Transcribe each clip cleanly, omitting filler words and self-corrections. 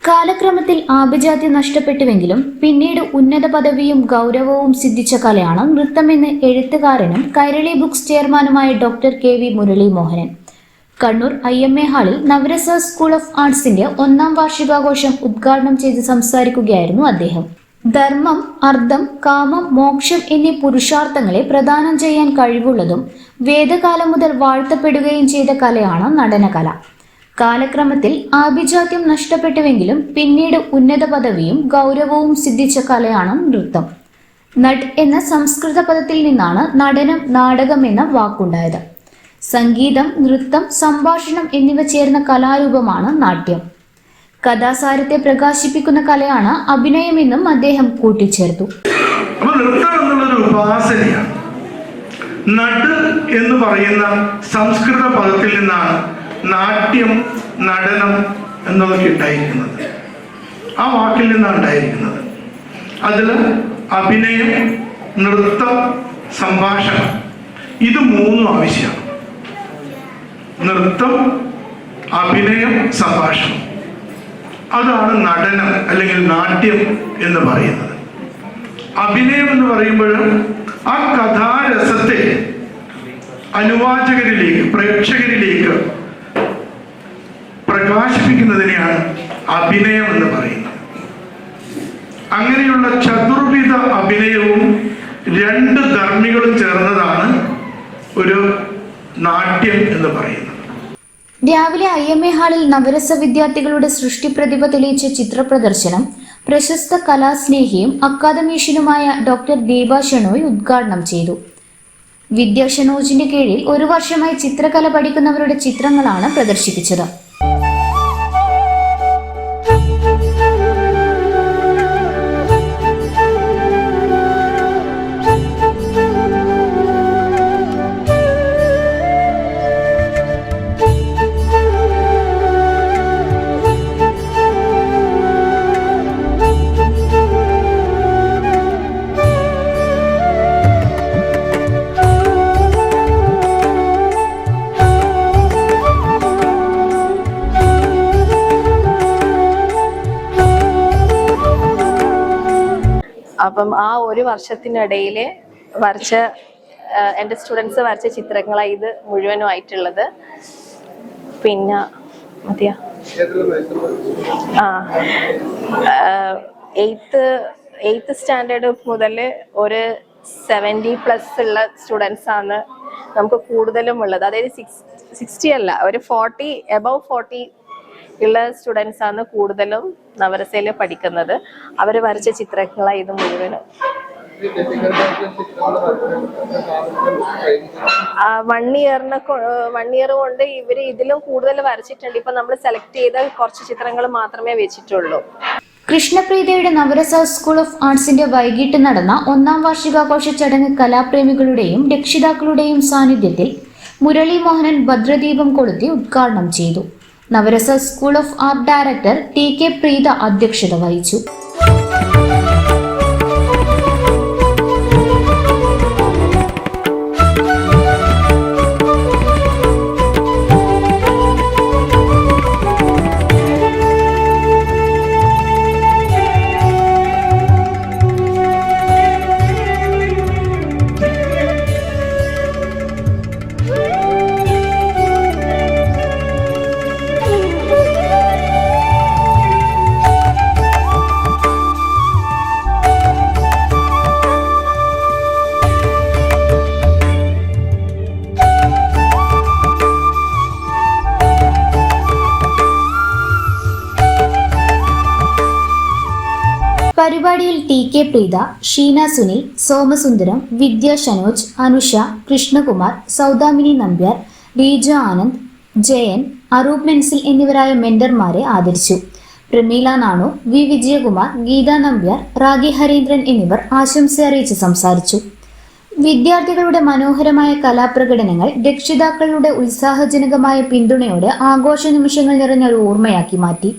കാലക്രമത്തിൽ ആഭിജാത്യം നഷ്ടപ്പെട്ടുവെങ്കിലും പിന്നീട് ഉന്നത പദവിയും ഗൗരവവും സിദ്ധിച്ച കലയാണ് നൃത്തമെന്ന് എഴുത്തുകാരനും കൈരളി ബുക്സ് ചെയർമാനുമായ doctor KV Murali Mohanan Kannur IMA ഹാളിൽ നവരസ സ്കൂൾ ഓഫ് ആർട്സിന്റെ 1ാം വാർഷികാഘോഷം ഉദ്ഘാടനം ചെയ്ത് സംസാരിക്കുകയായിരുന്നു അദ്ദേഹം. ധർമ്മം, അർത്ഥം, കാമം, മോക്ഷം എന്നീ പുരുഷാർത്ഥങ്ങളെ പ്രദാനം ചെയ്യാൻ കഴിവുള്ളതും വേദകാലം മുതൽ വാഴ്ത്തപ്പെടുകയും ചെയ്ത കലയാണ് നടനകല. കാലക്രമത്തിൽ ആഭിജാത്യം നഷ്ടപ്പെട്ടുവെങ്കിലും പിന്നീട് ഉന്നത പദവിയും ഗൗരവവും സിദ്ധിച്ച കലയാണ് നൃത്തം. നട് എന്ന സംസ്കൃത പദത്തിൽ നിന്നാണ് നടനം, നാടകം എന്ന വാക്കുണ്ടായത്. സംഗീതം, നൃത്തം, സംഭാഷണം എന്നിവ ചേർന്ന കലാരൂപമാണ് നാട്യം. കഥാസാരത്തെ പ്രകാശിപ്പിക്കുന്ന കലയാണ് അഭിനയമെന്നും അദ്ദേഹം കൂട്ടിച്ചേർത്തു. നൃത്തം എന്നുള്ളൊരു ഉപാസനയാണ്. നട് എന്ന് പറയുന്ന സംസ്കൃത പദത്തിൽ നിന്നാണ് നാട്യം, നടനം എന്നതൊക്കെ ഉണ്ടായിരിക്കുന്നത്. ആ വാക്കിൽ നിന്നാണ് ഉണ്ടായിരിക്കുന്നത്. അതിൽ അഭിനയം, നൃത്തം, സംഭാഷണം ഇത് മൂന്നും ആവശ്യമാണ്. നൃത്തം, അഭിനയം, സംഭാഷണം അതാണ് നടനം അല്ലെങ്കിൽ നാട്യം എന്ന് പറയുന്നത്. അഭിനയം എന്ന് പറയുമ്പോൾ ആ കഥാരസത്തെ അനുവാചകരിലേക്ക്, പ്രേക്ഷകരിലേക്ക് പ്രകാശിപ്പിക്കുന്നതിനെയാണ് അഭിനയം എന്ന് പറയുന്നത്. അങ്ങനെയുള്ള ചതുർവിധ അഭിനയവും 2 ധർമ്മികളും ചേർന്നതാണ് ഒരു നാട്യം എന്ന് പറയുന്നത്. രാവിലെ IMA ഹാളിൽ നവരസ വിദ്യാർത്ഥികളുടെ സൃഷ്ടി പ്രതിഭ തെളിയിച്ച ചിത്ര പ്രദർശനം പ്രശസ്ത കലാസ്നേഹിയും അക്കാദമീഷ്യനുമായ ഡോക്ടർ ദീപ ഷെണോയ് ഉദ്ഘാടനം ചെയ്തു. വിദ്യാ ഷെനോജിന്റെ കീഴിൽ 1 വർഷമായി ചിത്രകല പഠിക്കുന്നവരുടെ ചിത്രങ്ങളാണ് പ്രദർശിപ്പിച്ചത്. അപ്പം ആ 1 വർഷത്തിനിടയിൽ വരച്ച എൻ്റെ സ്റ്റുഡൻസ് വരച്ച ചിത്രങ്ങളാണ് ഇത് മുഴുവനുമായിട്ടുള്ളത്. പിന്നെ മതിയാ 8th സ്റ്റാൻഡേർഡ് മുതൽ ഒരു 70+ ഉള്ള സ്റ്റുഡൻസ് ആണ് നമുക്ക് കൂടുതലും ഉള്ളത്. അതായത് 60 അല്ല, ഒരു 40 above 40 ഉള്ള സ്റ്റുഡൻസ് ആണ് കൂടുതലും നവരസയിൽ പഠിക്കുന്നത്. അവർ വരച്ച ചിത്രങ്ങളാണ് ഇത് മുഴുവനും. 1 ഇയർ കൊണ്ട് ഇവർ ഇതിലും കൂടുതൽ വരച്ചിട്ടുണ്ട്. ഇപ്പൊ നമ്മൾ സെലക്ട് ചെയ്ത കുറച്ച് ചിത്രങ്ങൾ മാത്രമേ വെച്ചിട്ടുള്ളൂ. കൃഷ്ണപ്രീതയുടെ നവരസ സ്കൂൾ ഓഫ് ആർട്സിന്റെ വൈകിട്ട് നടന്ന 1ാം വാർഷികാഘോഷ ചടങ്ങ് കലാപ്രേമികളുടെയും രക്ഷിതാക്കളുടെയും സാന്നിധ്യത്തിൽ മുരളി മോഹനൻ ഭദ്രദീപം കൊളുത്തി ഉദ്ഘാടനം ചെയ്തു. Navarasa school of art director TK Preetha അധ്യക്ഷത വഹിച്ചു. പരിപാടിയിൽ TK പ്രീത, ഷീന സുനിൽ, സോമസുന്ദരം, വിദ്യ ഷനോജ്, അനുഷ, കൃഷ്ണകുമാർ, സൗദാമിനി നമ്പ്യാർ, റീജ ആനന്ദ്, ജയൻ, അറൂപ് മെൻസിൽ എന്നിവരായ മെന്റർമാരെ ആദരിച്ചു. പ്രമീല നാണു, V വിജയകുമാർ, ഗീത നമ്പ്യാർ, റാഗി ഹരീന്ദ്രൻ എന്നിവർ ആശംസ അറിയിച്ച് സംസാരിച്ചു. വിദ്യാർത്ഥികളുടെ മനോഹരമായ കലാപ്രകടനങ്ങൾ രക്ഷിതാക്കളുടെ ഉത്സാഹജനകമായ പിന്തുണയോടെ ആഘോഷ നിമിഷങ്ങൾ നിറഞ്ഞ ഒരു ഓർമ്മയാക്കി മാറ്റി.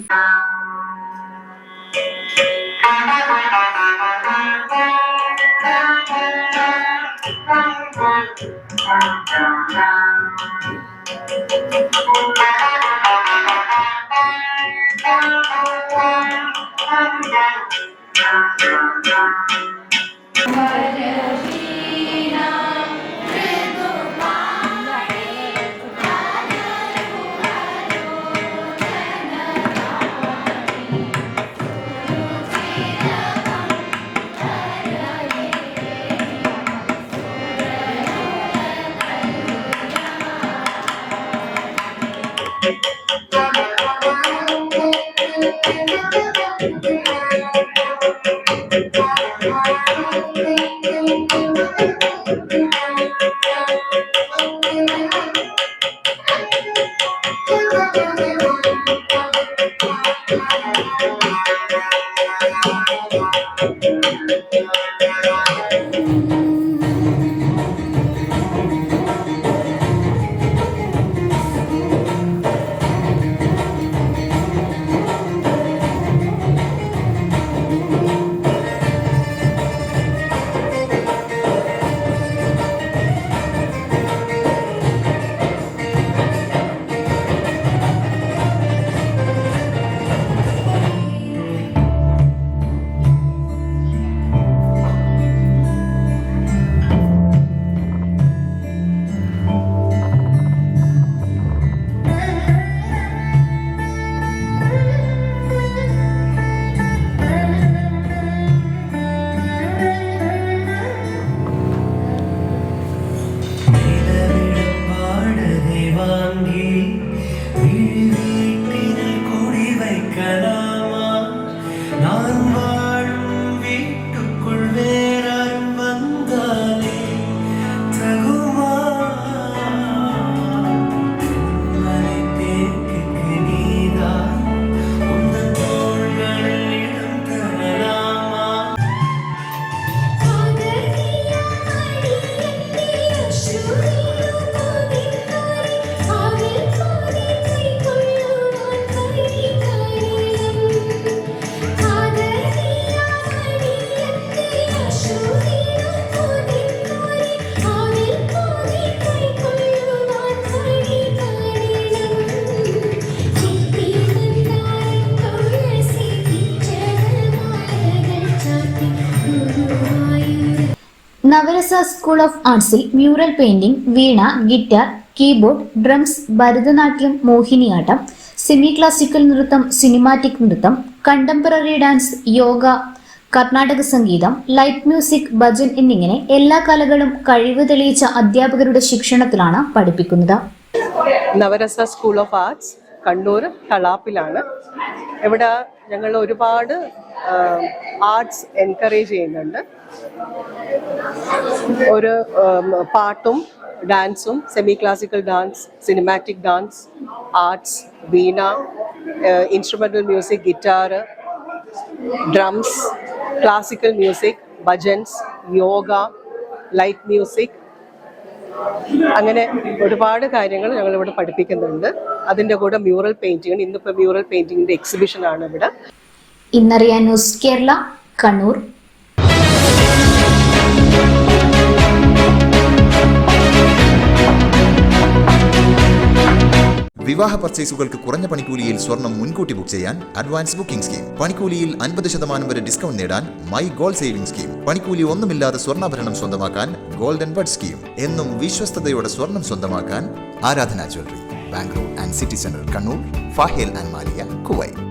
നവരസ സ്കൂൾ ഓഫ് ആർട്സിൽ mural painting, veena, guitar, keyboard, drums, Bharatanatyam, Mohiniyattam, semi classical നൃത്തം, സിനിമാറ്റിക് നൃത്തം, കണ്ടംപററി ഡാൻസ്, യോഗ, കർണാടക സംഗീതം, ലൈറ്റ് മ്യൂസിക്, ഭജൻ എന്നിങ്ങനെ എല്ലാ കലകളും കഴിവ് തെളിയിച്ച അധ്യാപകരുടെ ശിക്ഷണത്തിലാണ് പഠിപ്പിക്കുന്നത്. Navarasa school of arts Kannur തളാപ്പിലാണ്. ഇവിടെ ഞങ്ങൾ ഒരുപാട് ആർട്സ് എൻകറേജ് ചെയ്യുന്നുണ്ട്. ഒരു പാട്ടും ഡാൻസും, semi classical dance, cinematic dance, arts, veena, instrumental music, guitar, drums, classical music, bhajans, yoga, light music, അങ്ങനെ ഒരുപാട് കാര്യങ്ങൾ ഞങ്ങളിവിടെ പഠിപ്പിക്കുന്നുണ്ട്. അതിൻ്റെ കൂടെ മ്യൂറൽ പെയിൻറ്റിങ്, ഇന്നിപ്പോൾ മ്യൂറൽ പെയിൻറ്റിങ്ങിൻ്റെ എക്സിബിഷനാണ് ഇവിടെ. ഇന്നറിയാൻ ന്യൂസ് കേരള, കണ്ണൂർ. വിവാഹ പർച്ചേസുകൾക്ക് കുറഞ്ഞ പണിക്കൂലിയിൽ സ്വർണം മുൻകൂട്ടി ബുക്ക് ചെയ്യാൻ അഡ്വാൻസ് ബുക്കിംഗ് സ്കീം. പണിക്കൂലിയിൽ 50% വരെ ഡിസ്കൗണ്ട് നേടാൻ മൈ ഗോൾഡ് സേവിംഗ് സ്കീം. പണിക്കൂലി ഒന്നുമില്ലാതെ സ്വർണ്ണാഭരണം സ്വന്തമാക്കാൻ ഗോൾഡൻ ബഡ് സ്കീം. എന്നും വിശ്വസ്തയോടെ സ്വർണം സ്വന്തമാക്കാൻ ആരാധന jewellery, Bangalore and city centre, Kannur, ഫാഹേൽ and Maliya, Kuwait.